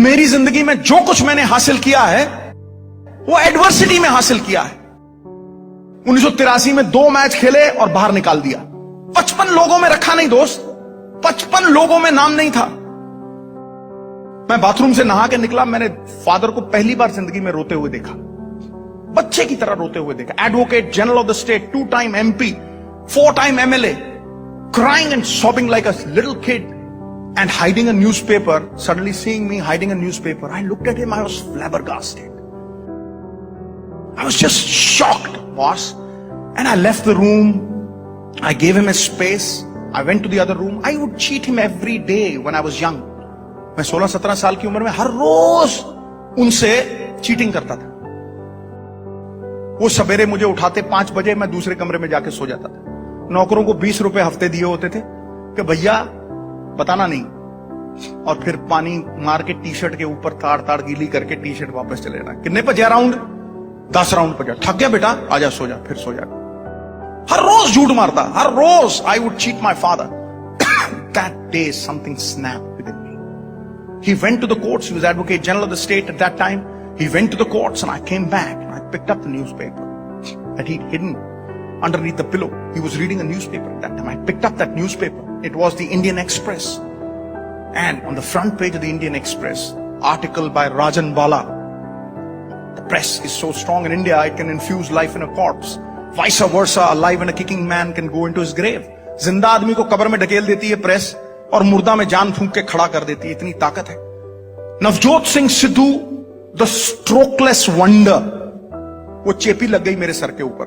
मेरी जिंदगी में जो कुछ मैंने हासिल किया है वो एडवर्सिटी में हासिल किया है। 1983 में 2 मैच खेले और बाहर निकाल दिया। 55 लोगों में रखा नहीं दोस्त, 55 लोगों में नाम नहीं था। मैं बाथरूम से नहा के निकला, मैंने फादर को पहली बार जिंदगी में रोते हुए देखा, बच्चे की तरह रोते हुए देखा। Advocate general of the state, 2 time MP, 4 time MLA, crying and sobbing like a little kid and hiding a newspaper. Suddenly seeing me hiding a newspaper, I looked at him, I was flabbergasted. I was just shocked, boss. And I left the room. I gave him his space. I went to the other room. I would cheat him every day when I was young. मैं 16-17 साल की उम्र में हर रोज उनसे cheating करता था। वो सवेरे मुझे उठाते 5 बजे, मैं दूसरे कमरे में जाके सो जाता था। नौकरों को 20 रुपए हफ्ते दिए होते थे कि भैया बताना नहीं, और फिर पानी मार के टी-शर्ट के ऊपर ताड़ गीली करके टी-शर्ट वापस चले जाना। कितने पे जा राउंड? 10 राउंड पे जा। थक गया बेटा, आजा सो जा, फिर सो जा। हर रोज झूठ मारता, हर रोज। I would cheat my father. That day something snapped within me. He went to the courts. He was Advocate General of the state at that time. He went to the courts and I came back and I picked up the newspaper that he'd hidden underneath the pillow. He was reading a newspaper at that time. I picked up that newspaper. It was the Indian Express. And on the front page of the Indian Express, article by Rajan Bala. The press is so strong in India, it can infuse life in a corpse. Vice versa, a live and a kicking man can go into his grave. जिंदा आदमी को कब्र में ढकेल देती है press, और मुर्दा में जान फूंक के खड़ा कर देती है। इतनी ताकत है। Navjot Singh Sidhu, the strokeless wonder, वो चेपी लग गई मेरे सर के ऊपर।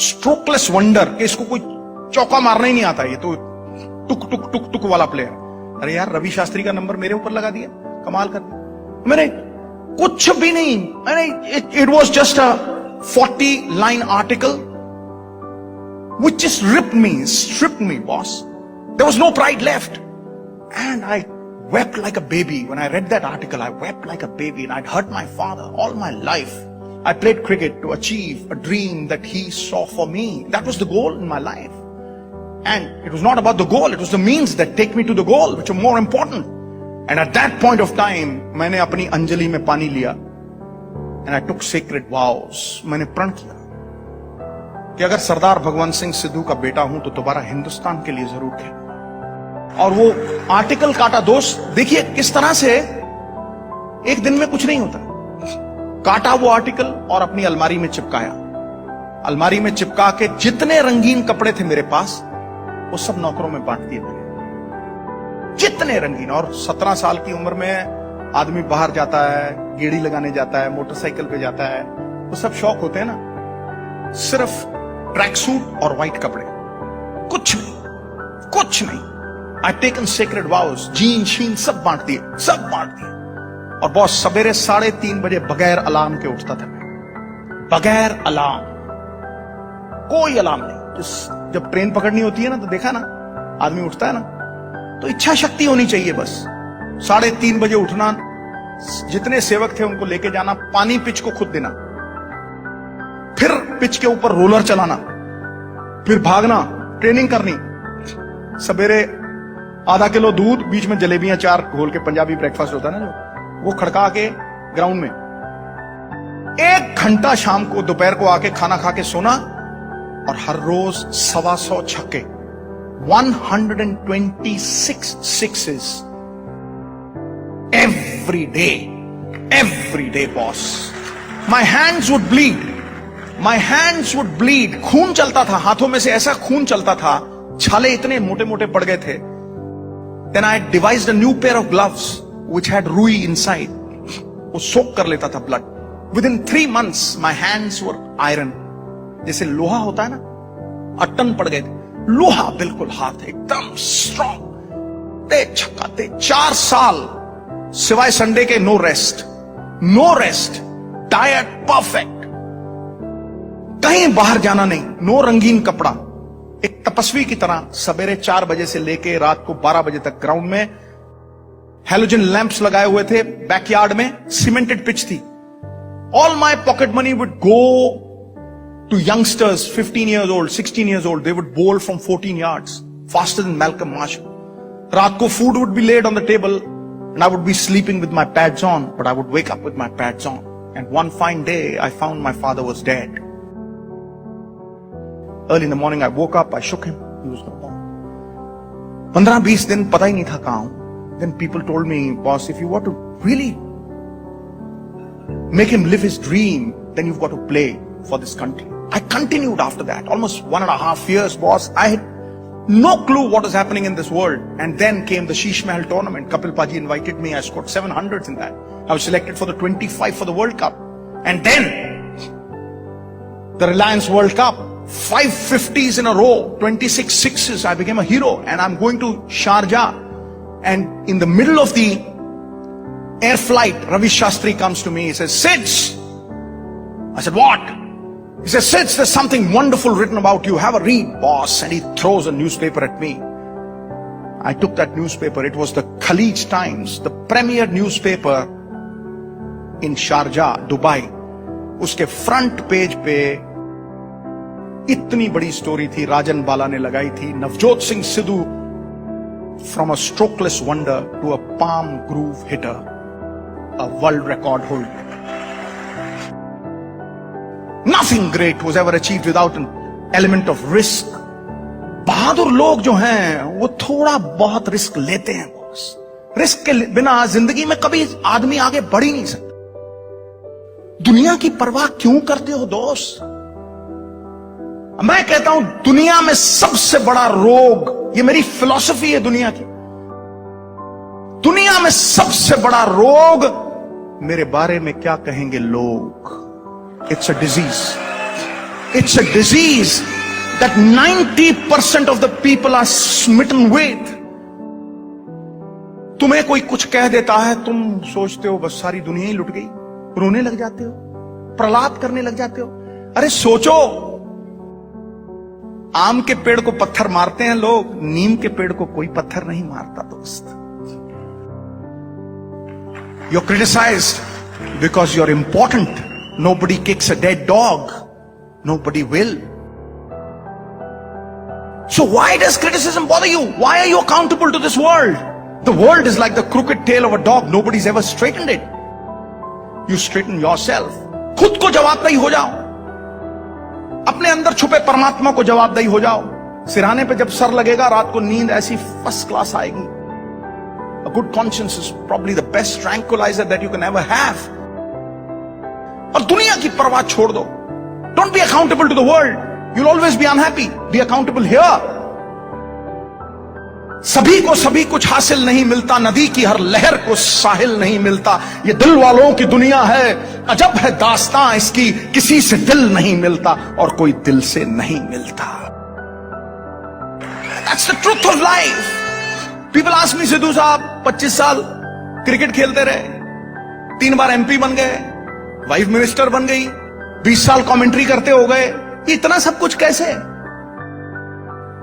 स्ट्रोकलेस वंडर, इसको कोई चौका मारना ही नहीं आता, ये तो टुक टुक टुक टुक वाला प्लेयर। अरे यार, रवि शास्त्री का नंबर मेरे ऊपर लगा दिया, कमाल कर दिया। मैंने कुछ भी नहीं, it was just a 40-line article which just stripped me, boss. There was no pride left. And I wept like a baby. When I read that article, I wept like a baby, and I'd hurt my father all my life. I played cricket to achieve a dream that he saw for me. That was the goal in my life. And it was not about the goal, it was the means that take me to the goal, which are more important. And at that point of time, मैंने अपनी अंजलि में पानी लिया, and I took sacred vows. मैंने प्रण किया कि अगर सरदार भगवंत सिंह सिद्धू का बेटा हूं तो दोबारा हिंदुस्तान के लिए जरूर खेलूंगा। और वो आर्टिकल काटा दोस्त, देखिए किस तरह से एक दिन में कुछ नहीं होता। काटा वो आर्टिकल और अपनी अलमारी में चिपकाया। अलमारी में चिपका के जितने रंगीन कपड़े थे मेरे पास, वो सब नौकरों में बांट दिए मैंने। जितने रंगीन। और 17 साल की उम्र में आदमी बाहर जाता है, गेड़ी लगाने जाता है, मोटरसाइकिल पे जाता है, वो सब शौक होते हैं ना। सिर्फ ट्रैक सूट और व्हाइट कपड़े, कुछ नहीं, कुछ नहीं। आई टेकन सेक्रेड वाउस, जीन शीन सब बांट दिए, सब बांट दिए। और बॉस, सवेरे 3:30 बजे बगैर अलार्म के उठता था मैं, बगैर अलार्म, कोई अलार्म नहीं। जब ट्रेन पकड़नी होती है ना, तो देखा ना, आदमी उठता है ना, तो इच्छा शक्ति होनी चाहिए बस। 3:30 बजे उठना, जितने सेवक थे उनको लेके जाना, पानी पिच को खुद देना, फिर पिच के ऊपर रोलर चलाना, फिर भागना, ट्रेनिंग करनी। सवेरे आधा किलो दूध, बीच में जलेबियां 4 घोल के, पंजाबी ब्रेकफास्ट होता है ना जो, वो खड़का के ग्राउंड में 1 घंटा, शाम को दोपहर को आके खाना खा के सोना। और हर रोज 125 छक्के, 126 sixes every day, boss. My hands would bleed. My hands would bleed. खून चलता था हाथों में से, ऐसा खून चलता था, छाले इतने मोटे मोटे पड़ गए थे। Then I devised a new pair of gloves which had ruई inside. वो सोक कर लेता था blood. Within 3 months my hands were iron. जैसे लोहा होता है ना, अट्टन पड़ गए थे, लोहा बिल्कुल, हाथ एकदम स्ट्रॉन्ग। ते छक्का ते 4 साल सिवाय संडे के नो रेस्ट, डाइट परफेक्ट, कहीं बाहर जाना नहीं, नो रंगीन कपड़ा। एक तपस्वी की तरह सवेरे 4 बजे से लेके रात को 12 बजे तक ग्राउंड में। हेलोजन लैंप्स लगाए हुए थे बैकयार्ड में, सीमेंटेड पिच थी। All my pocket money would go to youngsters, 15 years old, 16 years old. They would bowl from 14 yards, faster than Malcolm Marshall. रात को food would be laid on the table, and I would be sleeping with my pads on, but I would wake up with my pads on. And one fine day, I found my father was dead. Early in the morning, I woke up, I shook him, he was no more. 15-20 दिन पता ही नहीं था कहां हूं. Then people told me, boss, if you want to really make him live his dream, then you've got to play for this country. I continued after that, almost 1.5 years, boss. I had no clue what was happening in this world. And then came the Sheesh Mahal tournament. Kapil Paji invited me. I scored 700s in that. I was selected for the 25 for the World Cup. And then the Reliance World Cup, 5 50s in a row, 26 sixes. I became a hero. And I'm going to Sharjah. And in the middle of the air flight, Ravi Shastri comes to me. He says, "Sids." I said, "What?" He says, "Sids, there's something wonderful written about you. Have a read, boss." And he throws a newspaper at me. I took that newspaper. It was the Khalij Times, the premier newspaper in Sharjah, Dubai. उसके front page पे इतनी बड़ी story थी, राजन बाला ने लगाई थी, Navjot Singh Sidhu from a strokeless wonder to a palm groove hitter, a world record holder. Nothing great was ever achieved without an element of risk. बहादुर लोग जो हैं वो थोड़ा बहुत रिस्क लेते हैं बॉस. रिस्क के बिना जिंदगी में कभी आदमी आगे बढ़ ही नहीं सकता. दुनिया की परवाह क्यों करते हो दोस्त? मैं कहता हूं दुनिया में सबसे बड़ा रोग, ये मेरी फिलॉसफी है दुनिया की, दुनिया में सबसे बड़ा रोग मेरे बारे में क्या कहेंगे लोग. It's a disease. It's a disease that 90% of the people are smitten with. तुम्हें कोई कुछ कह देता है, तुम सोचते हो बस सारी दुनिया ही लुट गई, रोने लग जाते हो, प्रलाप करने लग जाते हो. अरे सोचो, आम के पेड़ को पत्थर मारते हैं लोग, नीम के पेड़ को कोई पत्थर नहीं मारता दोस्त. You're criticized because you're important. Nobody kicks a dead dog. Nobody will. So why does criticism bother you? Why are you accountable to this world? The world is like the crooked tail of a dog. Nobody's ever straightened it. You straighten yourself. खुद को जवाबदेही हो जाओ. अपने अंदर छुपे परमात्मा को जवाबदेही हो जाओ. सिरहाने पे जब सर लगेगा, रात को नींद ऐसी फर्स्ट क्लास आएगी. A good conscience is probably the best tranquilizer that you can ever have. और दुनिया की परवाह छोड़ दो. Don't be accountable to the world. You'll always be unhappy. Be accountable here. सभी को सभी कुछ हासिल नहीं मिलता, नदी की हर लहर को साहिल नहीं मिलता. ये दिल वालों की दुनिया है, अजब है दास्तां इसकी, किसी से दिल नहीं मिलता और कोई दिल से नहीं मिलता. That's the truth of life. People ask me, Sidhu साहब 25 साल क्रिकेट खेलते रहे, 3 बार MP बन गए, वाइफ मिनिस्टर बन गई, 20 साल कमेंट्री करते हो गए, इतना सब कुछ कैसे?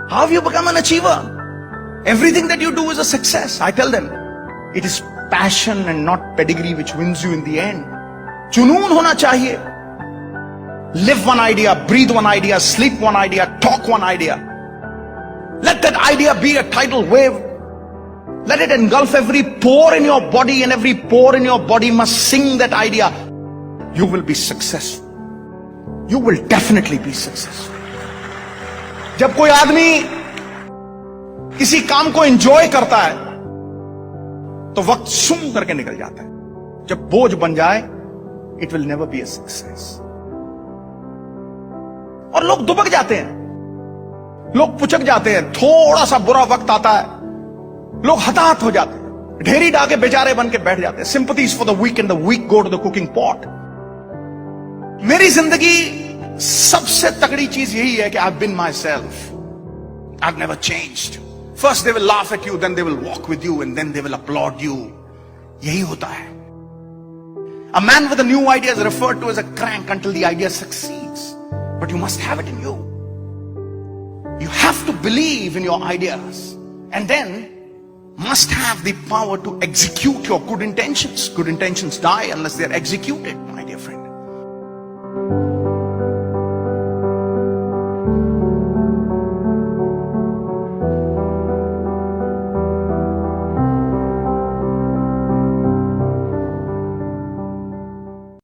How have you become an achiever? Everything that you do is a success. I tell them, it is passion and not pedigree which wins you in the end. जुनून होना चाहिए. Live one idea, breathe one idea, sleep one idea, talk one idea. Let that idea be a tidal wave. Let it engulf every pore in your body, and every pore in your body must sing that idea. You will be successful. You will definitely be successful. जब कोई आदमी किसी काम को enjoy करता है तो वक्त सुन करके निकल जाता है. जब बोझ बन जाए, it will never be a success. और लोग दुबक जाते हैं, लोग पुचक जाते हैं. थोड़ा सा बुरा वक्त आता है, लोग हताहत हो जाते हैं, ढेरी डाके बेचारे बन के बैठ जाते हैं. Sympathies for the weak, and the weak go to the cooking pot. मेरी जिंदगी सबसे तगड़ी चीज यही है कि I've been myself. I've never changed. First they will laugh at you, then they will walk with you, and then they will applaud you. यही होता है. A man with a new idea is referred to as a crank until the idea succeeds. But you must have it in you. You have to believe in your ideas, and then must have the power to execute your good intentions. Good intentions die unless they are executed. My